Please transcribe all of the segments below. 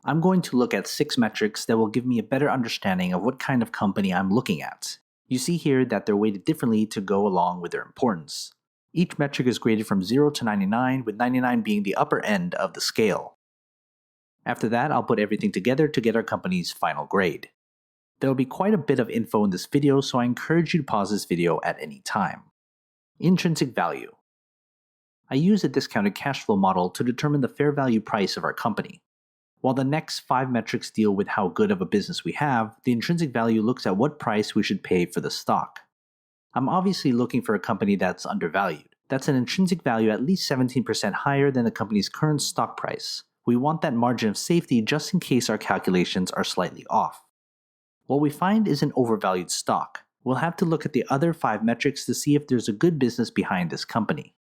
I'm going to look at 6 metrics that will give me a better understanding of what kind of company I'm looking at. You see here that they're weighted differently to go along with their importance. Each metric is graded from 0 to 99, with 99 being the upper end of the scale. After that, I'll put everything together to get our company's final grade. There will be quite a bit of info in this video, so I encourage you to pause this video at any time. Intrinsic value. I use a discounted cash flow model to determine the fair value price of our company. While the next 5 metrics deal with how good of a business we have, the intrinsic value looks at what price we should pay for the stock. I'm obviously looking for a company that's undervalued. That's an intrinsic value at least 17% higher than the company's current stock price. We want that margin of safety just in case our calculations are slightly off. What we find is an overvalued stock. We'll have to look at the other 5 metrics to see if there's a good business behind this company.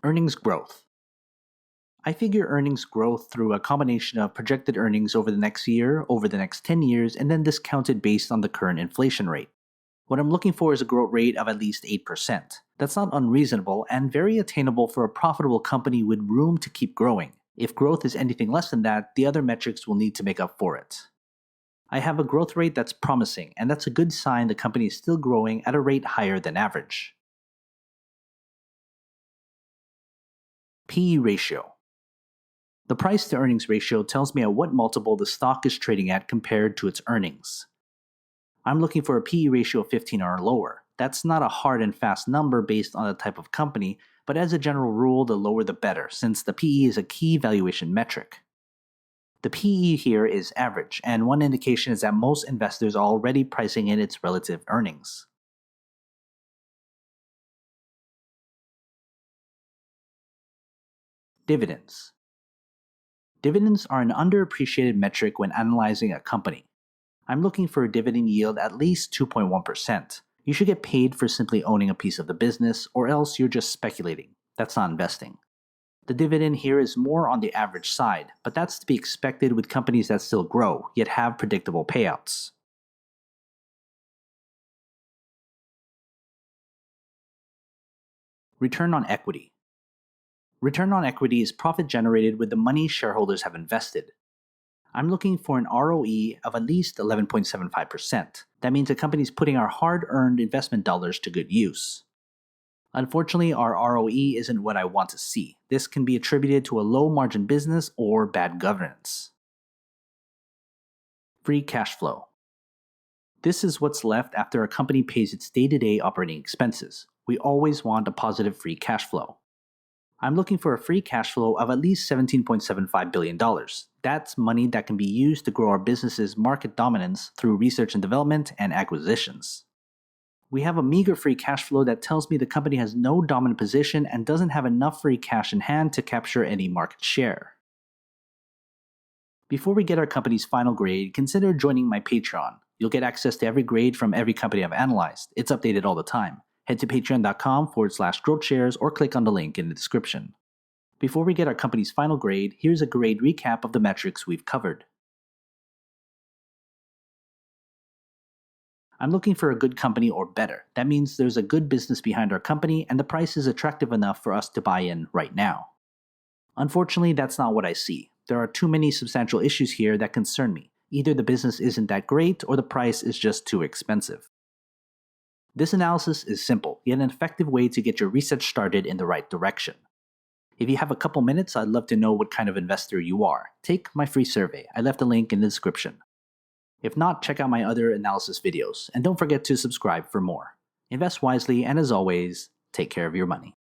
Earnings growth. I figure earnings growth through a combination of projected earnings over the next year, over the next 10 years, and then discounted based on the current inflation rate. What I'm looking for is a growth rate of at least 8%. That's not unreasonable and very attainable for a profitable company with room to keep growing. If growth is anything less than that, the other metrics will need to make up for it. I have a growth rate that's promising, and that's a good sign the company is still growing at a rate higher than average. PE ratio. The price to earnings ratio tells me at what multiple the stock is trading at compared to its earnings. I'm looking for a PE ratio of 15 or lower. That's not a hard and fast number based on the type of company, but as a general rule, the lower the better, since the PE is a key valuation metric. The PE here is average, and one indication is that most investors are already pricing in its relative earnings. Dividends. Dividends are an underappreciated metric when analyzing a company. I'm looking for a dividend yield at least 2.1%. You should get paid for simply owning a piece of the business, or else you're just speculating. That's not investing. The dividend here is more on the average side, but that's to be expected with companies that still grow, yet have predictable payouts. Return on equity. Return on equity is profit generated with the money shareholders have invested. I'm looking for an ROE of at least 11.75%. That means the company is putting our hard-earned investment dollars to good use. Unfortunately, our ROE isn't what I want to see. This can be attributed to a low-margin business or bad governance. Free cash flow. This is what's left after a company pays its day-to-day operating expenses. We always want a positive free cash flow. I'm looking for a free cash flow of at least $17.75 billion. That's money that can be used to grow our business's market dominance through research and development and acquisitions. We have a meager free cash flow that tells me the company has no dominant position and doesn't have enough free cash in hand to capture any market share. Before we get our company's final grade, consider joining my Patreon. You'll get access to every grade from every company I've analyzed. It's updated all the time. Head to patreon.com/GrowthShares or click on the link in the description. Before we get our company's final grade, here's a grade recap of the metrics we've covered. I'm looking for a good company or better. That means there's a good business behind our company and the price is attractive enough for us to buy in right now. Unfortunately, that's not what I see. There are too many substantial issues here that concern me. Either the business isn't that great or the price is just too expensive. This analysis is simple, yet an effective way to get your research started in the right direction. If you have a couple minutes, I'd love to know what kind of investor you are. Take my free survey. I left a link in the description. If not, check out my other analysis videos, and don't forget to subscribe for more. Invest wisely, and as always, take care of your money.